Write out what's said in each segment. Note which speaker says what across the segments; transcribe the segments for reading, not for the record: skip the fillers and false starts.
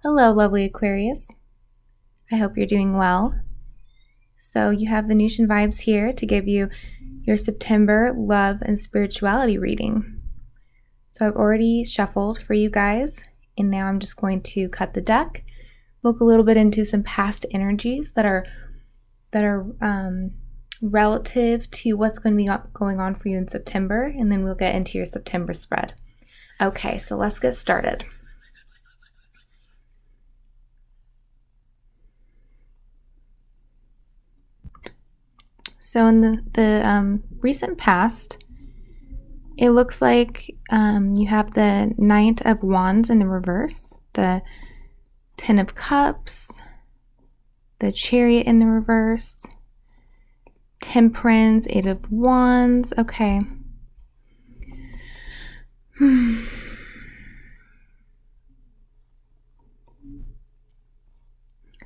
Speaker 1: Hello, lovely Aquarius. I hope you're doing well. So you have Venusian vibes here to give you your September love and spirituality reading. So I've already shuffled for you guys, and now I'm just going to cut the deck, look a little bit into some past energies that are relative to what's going to be going on for you in September, and then we'll get into your September spread. Okay, so let's get started. So in the recent past, it looks like you have the Knight of Wands in the reverse, the Ten of Cups, the Chariot in the reverse, Temperance, Eight of Wands. Okay.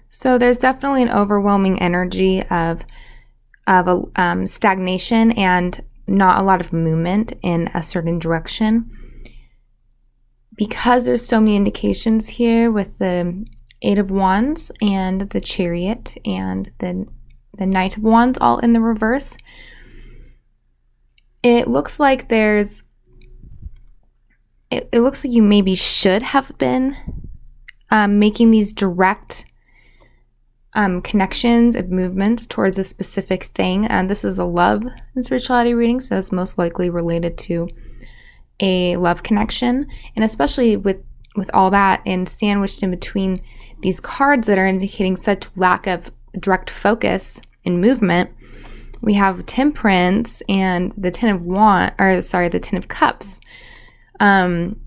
Speaker 1: So there's definitely an overwhelming energy of stagnation and not a lot of movement in a certain direction. Because there's so many indications here with the Eight of Wands and the Chariot and the Knight of Wands all in the reverse, it looks like it looks like you maybe should have been making these direct connections of movements towards a specific thing. And this is a love and spirituality reading, so it's most likely related to a love connection. And especially with all that and sandwiched in between these cards that are indicating such lack of direct focus and movement, we have Temperance and the Ten of Cups. And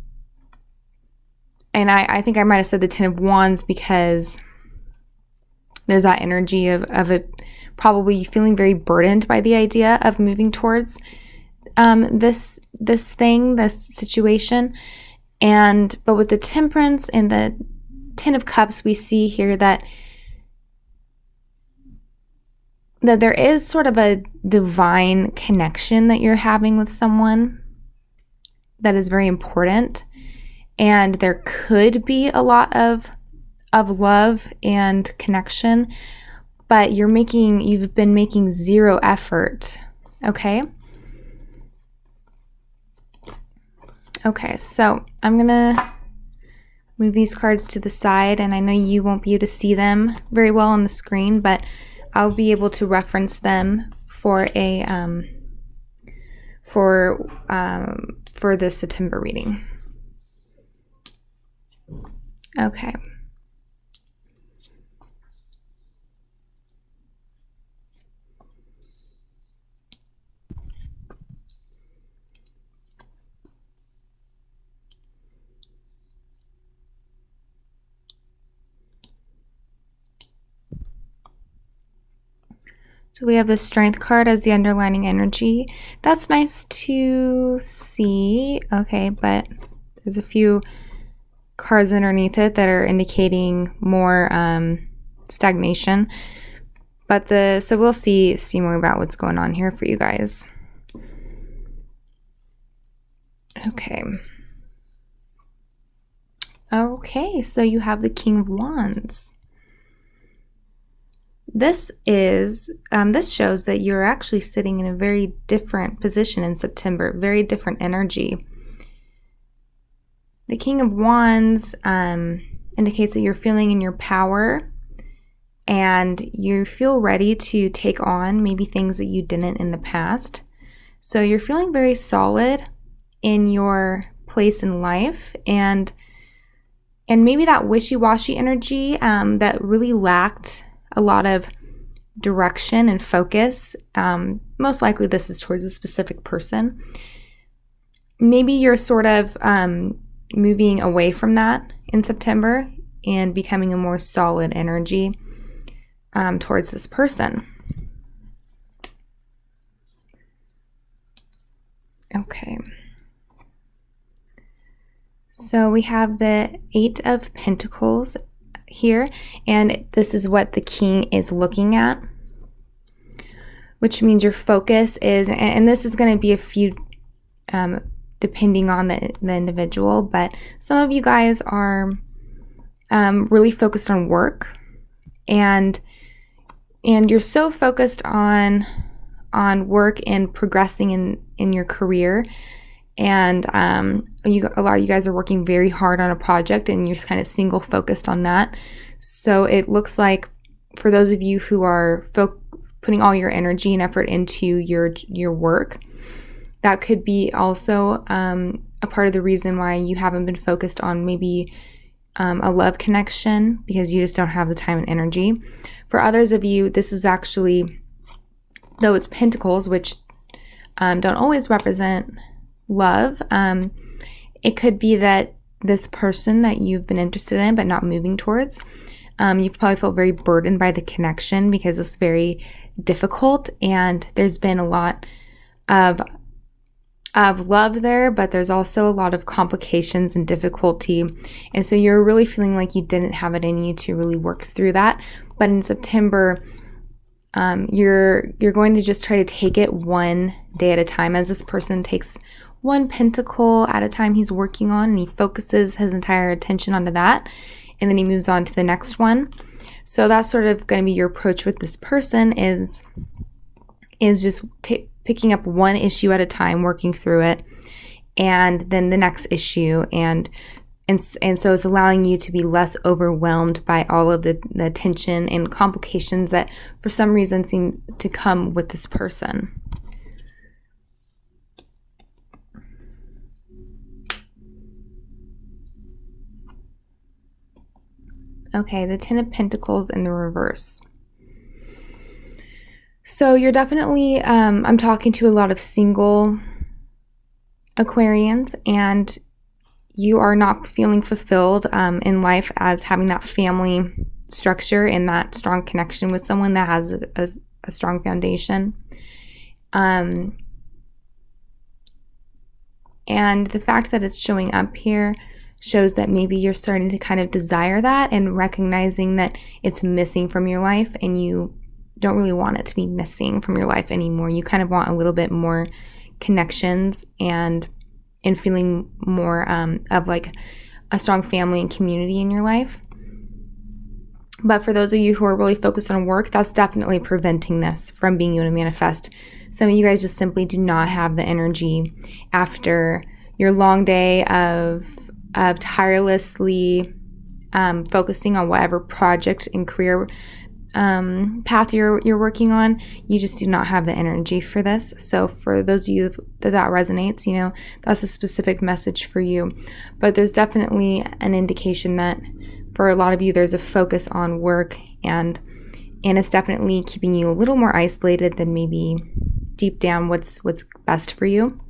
Speaker 1: I think I might have said the Ten of Wands because there's that energy of it probably feeling very burdened by the idea of moving towards this situation. But with the Temperance and the Ten of Cups, we see here that there is sort of a divine connection that you're having with someone that is very important, and there could be a lot of love and connection, but you've been making zero effort. Okay, so I'm gonna move these cards to the side, and I know you won't be able to see them very well on the screen, but I'll be able to reference them for the September reading. Okay. So we have the Strength card as the underlining energy. That's nice to see. Okay, but there's a few cards underneath it that are indicating more stagnation. But so we'll see more about what's going on here for you guys. Okay, so you have the King of Wands. This shows that you're actually sitting in a very different position in September, very different energy. The King of Wands indicates that you're feeling in your power and you feel ready to take on maybe things that you didn't in the past. So you're feeling very solid in your place in life, and maybe that wishy-washy energy that really lacked a lot of direction and focus. Most likely this is towards a specific person. Maybe you're sort of moving away from that in September and becoming a more solid energy towards this person. Okay. So we have the Eight of Pentacles here, and this is what the king is looking at, which means your focus is, and this is going to be a few depending on the individual, but some of you guys are really focused on work, and you're so focused on work and progressing in your career, and a lot of you guys are working very hard on a project, and you're just kind of single focused on that. So it looks like for those of you who are putting all your energy and effort into your work, that could be also a part of the reason why you haven't been focused on maybe a love connection, because you just don't have the time and energy. For others of you, this is actually, though it's pentacles, which don't always represent love, it could be that this person that you've been interested in but not moving towards, you've probably felt very burdened by the connection because it's very difficult, and there's been a lot of love there, but there's also a lot of complications and difficulty, and so you're really feeling like you didn't have it in you to really work through that. But in September, you're going to just try to take it one day at a time, as this person takes one pentacle at a time he's working on, and he focuses his entire attention onto that, and then he moves on to the next one. So that's sort of going to be your approach with this person, is just picking up one issue at a time, working through it, and then the next issue, and so it's allowing you to be less overwhelmed by all of the tension and complications that for some reason seem to come with this person. Okay, the Ten of Pentacles in the reverse. So you're definitely, I'm talking to a lot of single Aquarians, and you are not feeling fulfilled in life as having that family structure and that strong connection with someone that has a strong foundation. And the fact that it's showing up here shows that maybe you're starting to kind of desire that and recognizing that it's missing from your life, and you don't really want it to be missing from your life anymore. You kind of want a little bit more connections and feeling more of like a strong family and community in your life. But for those of you who are really focused on work, that's definitely preventing this from being able to manifest. Some of you guys just simply do not have the energy after your long day of tirelessly focusing on whatever project and career path you're working on. You just do not have the energy for this. So for those of you that resonates, that's a specific message for you. But there's definitely an indication that for a lot of you, there's a focus on work, and it's definitely keeping you a little more isolated than maybe deep down what's best for you.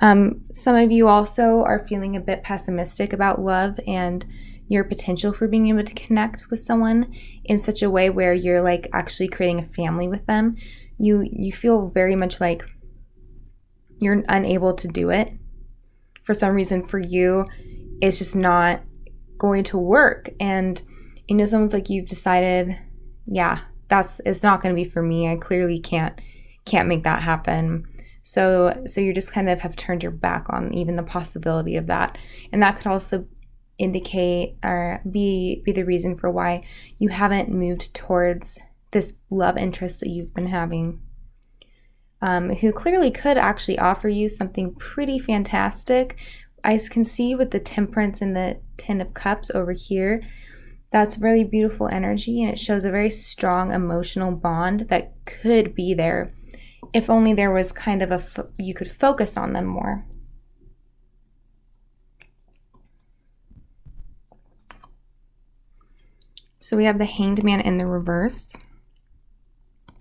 Speaker 1: Some of you also are feeling a bit pessimistic about love and your potential for being able to connect with someone in such a way where you're like actually creating a family with them. You feel very much like you're unable to do it. For some reason, for you, it's just not going to work. And someone's like, you've decided, yeah, it's not going to be for me. I clearly can't make that happen. So you just kind of have turned your back on even the possibility of that. And that could also indicate or be the reason for why you haven't moved towards this love interest that you've been having, who clearly could actually offer you something pretty fantastic. I can see with the Temperance and the Ten of Cups over here, that's really beautiful energy, and it shows a very strong emotional bond that could be there if only there was kind of you could focus on them more. So we have the Hanged Man in the reverse.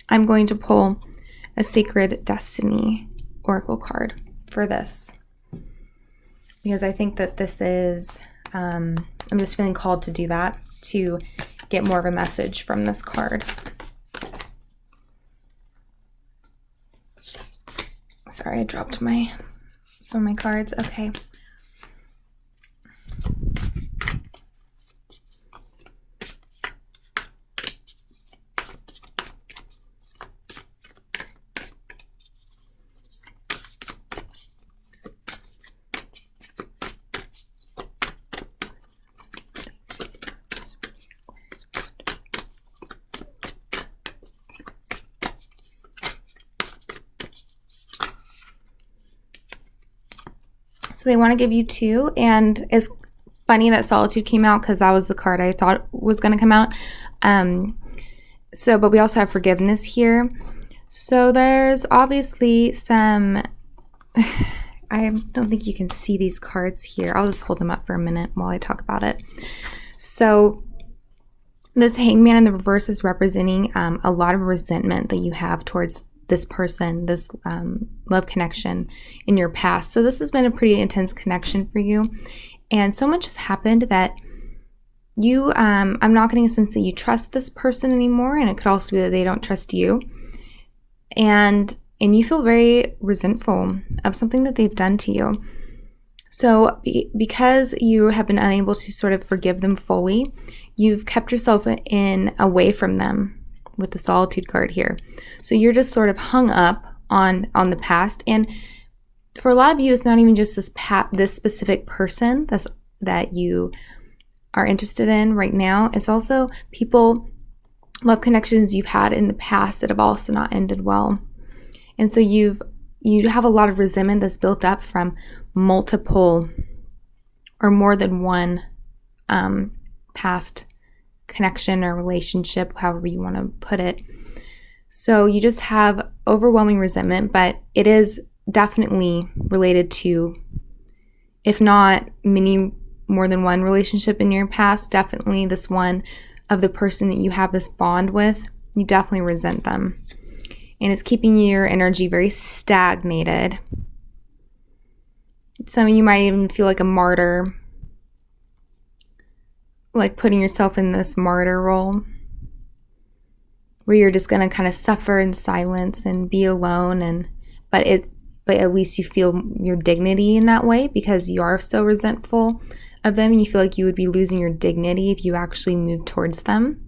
Speaker 1: I'm going to pull a Sacred Destiny Oracle card for this, because I think that this is, I'm just feeling called to do that, to get more of a message from this card. Sorry, I dropped some of my cards. Okay. So they want to give you 2, and it's funny that solitude came out because that was the card I thought was going to come out. But we also have forgiveness here. So there's obviously some, I don't think you can see these cards here. I'll just hold them up for a minute while I talk about it. So this Hangman in the reverse is representing a lot of resentment that you have towards this person, this love connection in your past. So this has been a pretty intense connection for you. And so much has happened that you, I'm not getting a sense that you trust this person anymore. And it could also be that they don't trust you. And you feel very resentful of something that they've done to you. So because you have been unable to sort of forgive them fully, you've kept yourself away from them with the solitude card here. So you're just sort of hung up on the past. And for a lot of you, it's not even just this specific person that you are interested in right now. It's also love connections you've had in the past that have also not ended well. And so you have a lot of resentment that's built up from multiple or more than one past connection or relationship, however you want to put it. So you just have overwhelming resentment, but it is definitely related to, if not many more than one relationship in your past, definitely this one of the person that you have this bond with, you definitely resent them. And it's keeping your energy very stagnated. Some of you might even feel like a martyr, like putting yourself in this martyr role where you're just going to kind of suffer in silence and be alone. But at least you feel your dignity in that way because you are so resentful of them, and you feel like you would be losing your dignity if you actually moved towards them.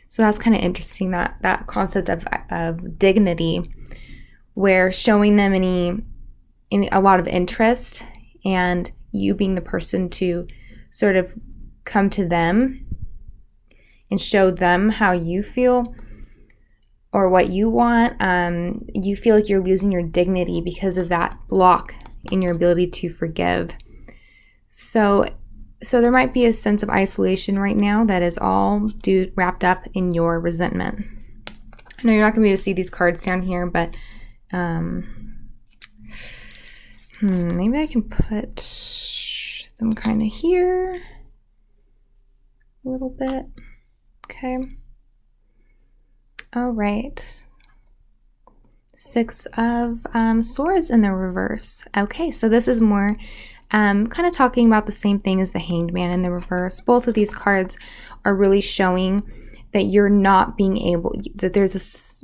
Speaker 1: So that's kind of interesting, that concept of dignity, where showing them a lot of interest and you being the person to sort of come to them and show them how you feel or what you want, you feel like you're losing your dignity because of that block in your ability to forgive. So there might be a sense of isolation right now that is all wrapped up in your resentment. I know you're not going to be able to see these cards down here, but maybe I can put them kind of here a little bit. Okay. All right. 6 of Swords in the reverse. Okay, so this is more kind of talking about the same thing as the Hanged Man in the reverse. Both of these cards are really showing that you're not being able, that there's a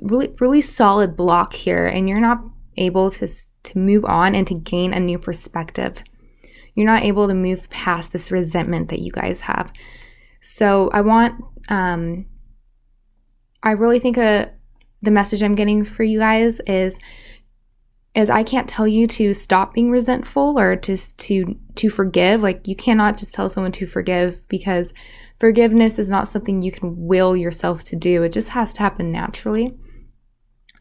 Speaker 1: really, really solid block here, and you're not able to move on and to gain a new perspective. You're not able to move past this resentment that you guys have. So I really think the message I'm getting for you guys is I can't tell you to stop being resentful or just to forgive. Like, you cannot just tell someone to forgive, because forgiveness is not something you can will yourself to do. It just has to happen naturally.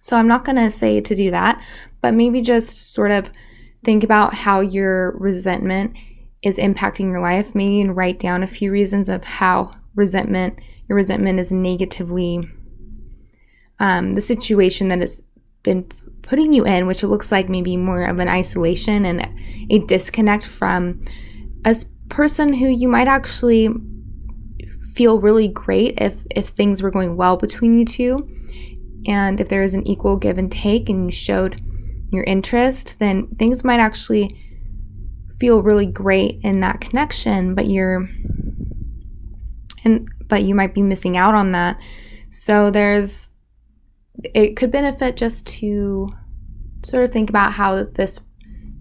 Speaker 1: So I'm not going to say to do that, but maybe just sort of think about how your resentment is impacting your life. Maybe you can write down a few reasons of how your resentment is negatively the situation that has been putting you in, which it looks like maybe more of an isolation and a disconnect from a person who you might actually feel really great if things were going well between you two, and if there is an equal give and take and you showed your interest, then things might actually feel really great in that connection, but you might be missing out on that. So it could benefit just to sort of think about how this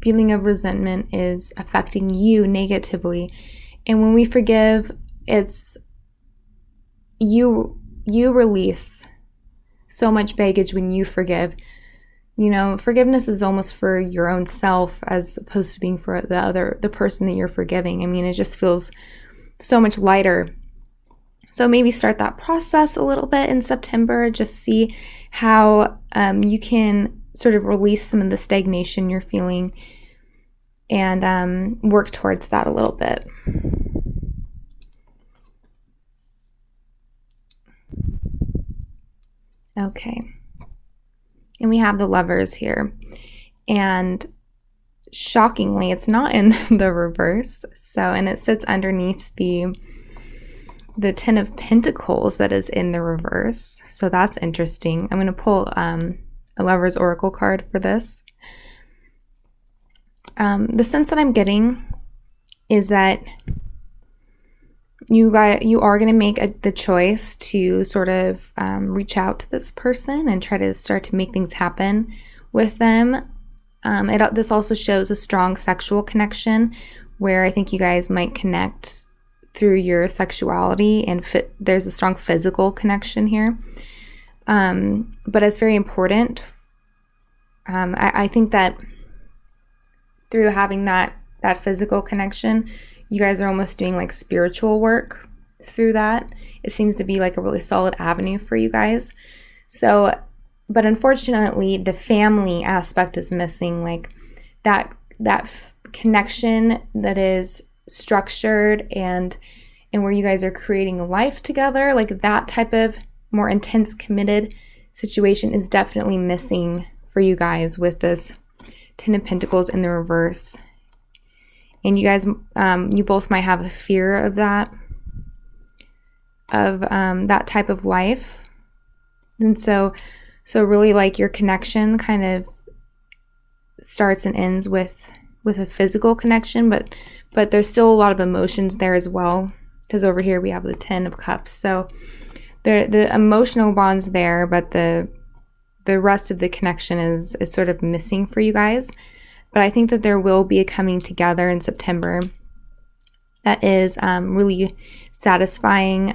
Speaker 1: feeling of resentment is affecting you negatively. And when we forgive, it's you release so much baggage when you forgive. You know, forgiveness is almost for your own self as opposed to being for the person that you're forgiving. I mean, it just feels so much lighter. So maybe start that process a little bit in September. Just see how you can sort of release some of the stagnation you're feeling and work towards that a little bit. Okay. And we have the Lovers here. And shockingly, it's not in the reverse. So, and it sits underneath the Ten of Pentacles that is in the reverse. So that's interesting. I'm going to pull a Lover's Oracle card for this. The sense that I'm getting is that you are going to make the choice to sort of reach out to this person and try to start to make things happen with them. This also shows a strong sexual connection where I think you guys might connect through your sexuality, and there's a strong physical connection here. But it's very important. I think that through having that physical connection, you guys are almost doing like spiritual work through that. It seems to be like a really solid avenue for you guys. So, but unfortunately, the family aspect is missing, like that connection that is structured and where you guys are creating a life together, like that type of more intense, committed situation is definitely missing for you guys with this Ten of Pentacles in the reverse. And you guys, you both might have a fear of that type of life. And so really like your connection kind of starts and ends with a physical connection, but there's still a lot of emotions there as well, because over here we have the Ten of Cups. So the emotional bond's there, but the rest of the connection is sort of missing for you guys. But I think that there will be a coming together in September that is really satisfying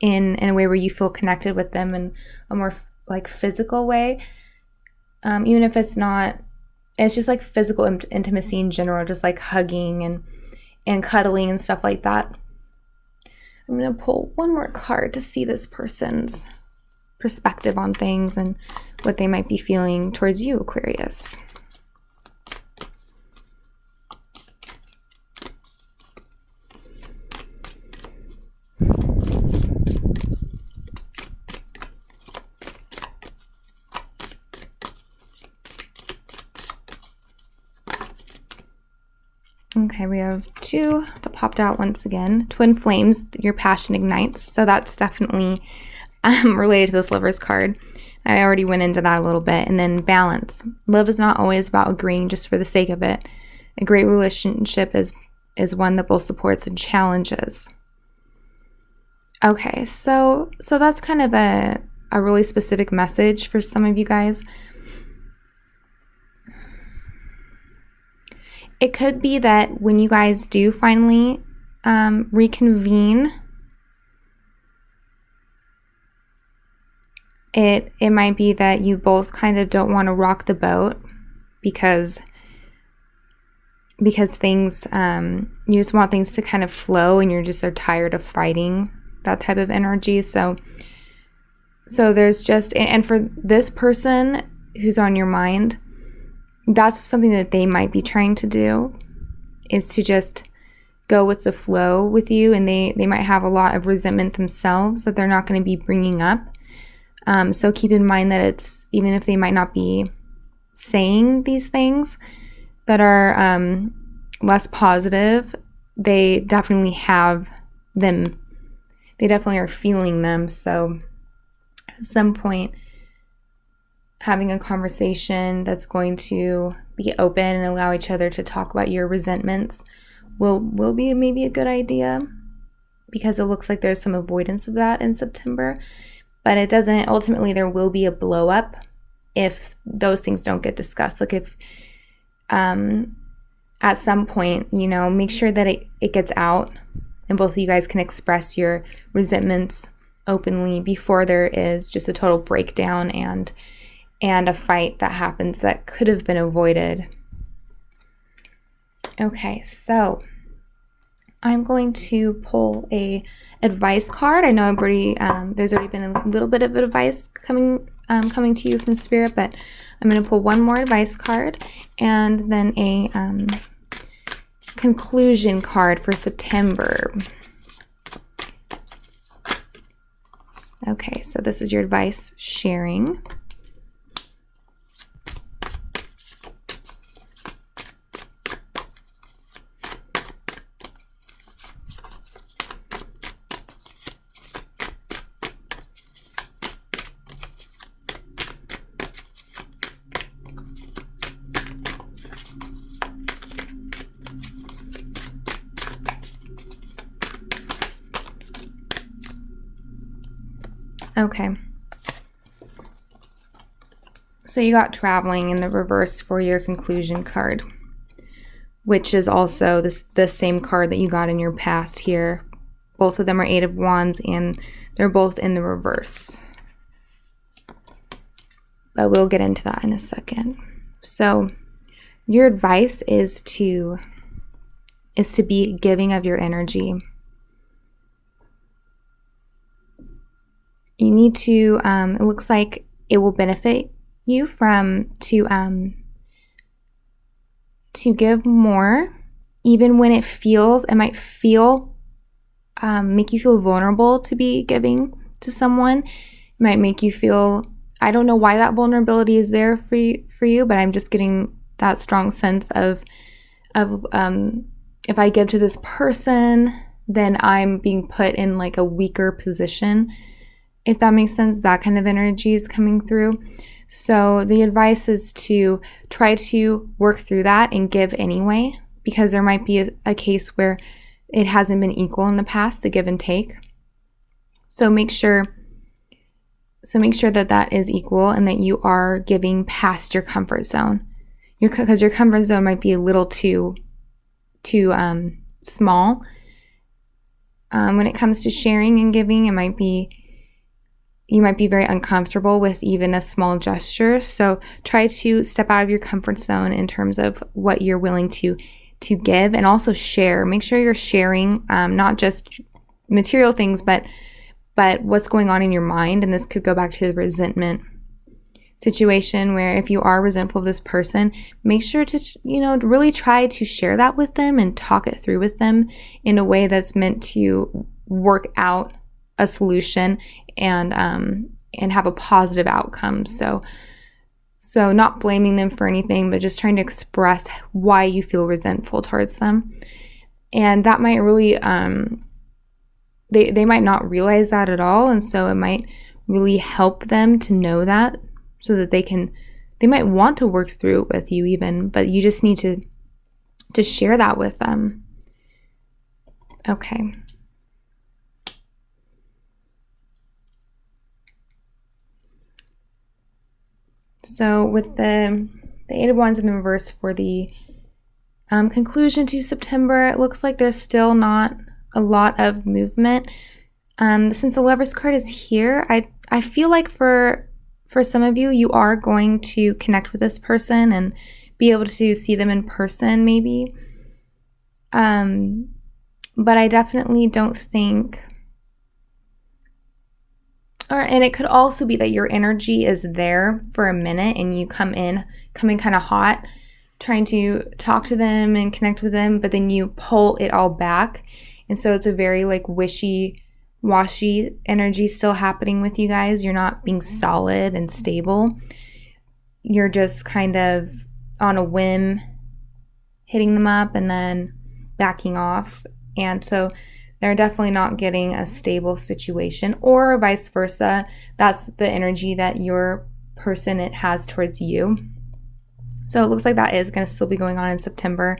Speaker 1: in a way where you feel connected with them in a more like physical way. Even if it's just like physical intimacy in general, just like hugging and cuddling and stuff like that. I'm going to pull one more card to see this person's perspective on things and what they might be feeling towards you, Aquarius. Okay, we have two that popped out once again. Twin flames, your passion ignites. So that's definitely related to this Lover's card. I already went into that a little bit. And then balance. Love is not always about agreeing just for the sake of it. A great relationship is one that both supports and challenges. Okay, so that's kind of a really specific message for some of you guys. It could be that when you guys do finally reconvene, it might be that you both kind of don't want to rock the boat because things, you just want things to kind of flow and you're just so tired of fighting that type of energy. So there's just, and for this person who's on your mind, that's something that they might be trying to do, is to just go with the flow with you, and they might have a lot of resentment themselves that they're not going to be bringing up. So keep in mind that it's, even if they might not be saying these things that are less positive, they definitely have them. They definitely are feeling them. So at some point, having a conversation that's going to be open and allow each other to talk about your resentments will be maybe a good idea, because it looks like there's some avoidance of that in September. But it doesn't, ultimately there will be a blow up if those things don't get discussed. Like if at some point, make sure that it gets out and both of you guys can express your resentments openly before there is just a total breakdown and a fight that happens that could have been avoided. Okay, so I'm going to pull a advice card. I know there's already been a little bit of advice coming to you from Spirit, but I'm going to pull one more advice card and then a conclusion card for September. Okay, so this is your advice sharing. Okay. So you got traveling in the reverse for your conclusion card, which is also the same card that you got in your past here. Both of them are 8 of Wands and they're both in the reverse. But we'll get into that in a second. So your advice is to be giving of your energy. You need to, it looks like it will benefit you to give more, even when it might make you feel vulnerable to be giving to someone. It might make you feel, I don't know why that vulnerability is there for you, but I'm just getting that strong sense of if I give to this person, then I'm being put in like a weaker position. If that makes sense, that kind of energy is coming through. So the advice is to try to work through that and give anyway, because there might be a case where it hasn't been equal in the past, the give and take. So make sure that is equal and that you are giving past your comfort zone. Because your comfort zone might be a little too small. When it comes to sharing and giving, you might be very uncomfortable with even a small gesture. So try to step out of your comfort zone in terms of what you're willing to give, and also share. Make sure you're sharing not just material things, but what's going on in your mind. And this could go back to the resentment situation, where if you are resentful of this person, make sure to really try to share that with them and talk it through with them in a way that's meant to work out a solution and have a positive outcome. So not blaming them for anything, but just trying to express why you feel resentful towards them. And that might really they might not realize that at all, and so it might really help them to know that, so that they might want to work through it with you even, but you just need to share that with them. Okay. So with the 8 of Wands in the reverse for the conclusion to September, it looks like there's still not a lot of movement. Since the Lover's card is here, I feel like for some of you, you are going to connect with this person and be able to see them in person maybe. But I definitely don't think... And it could also be that your energy is there for a minute and you come in kind of hot, trying to talk to them and connect with them, but then you pull it all back. And so it's a very like wishy-washy energy still happening with you guys. You're not being solid and stable. You're just kind of on a whim hitting them up and then backing off. And so they're definitely not getting a stable situation, or vice versa. That's the energy that your person has towards you. So it looks like that is going to still be going on in September.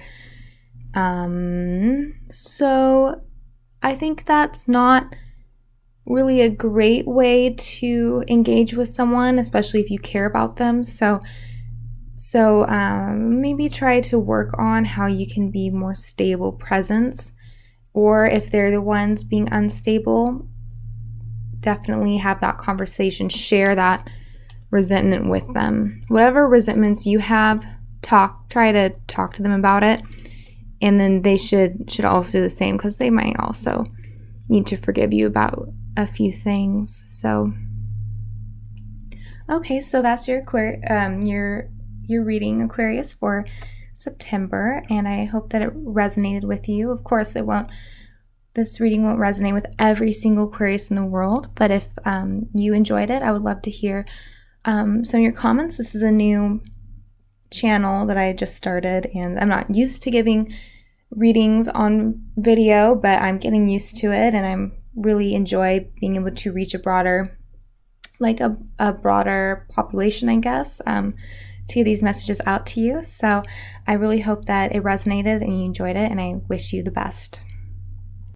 Speaker 1: So I think that's not really a great way to engage with someone, especially if you care about them. So maybe try to work on how you can be more stable presence. Or if they're the ones being unstable, definitely have that conversation, share that resentment with them. Whatever resentments you have, try to talk to them about it. And then they should also do the same, because they might also need to forgive you about a few things. So, Okay, so that's your your reading, Aquarius, for September, and I hope that it resonated with you. Of course, this reading won't resonate with every single Aquarius in the world, but if you enjoyed it, I would love to hear some of your comments. This is a new channel that I just started, and I'm not used to giving readings on video, but I'm getting used to it, and I'm really enjoy being able to reach a broader population, I guess, to get these messages out to you. So I really hope that it resonated and you enjoyed it, and I wish you the best.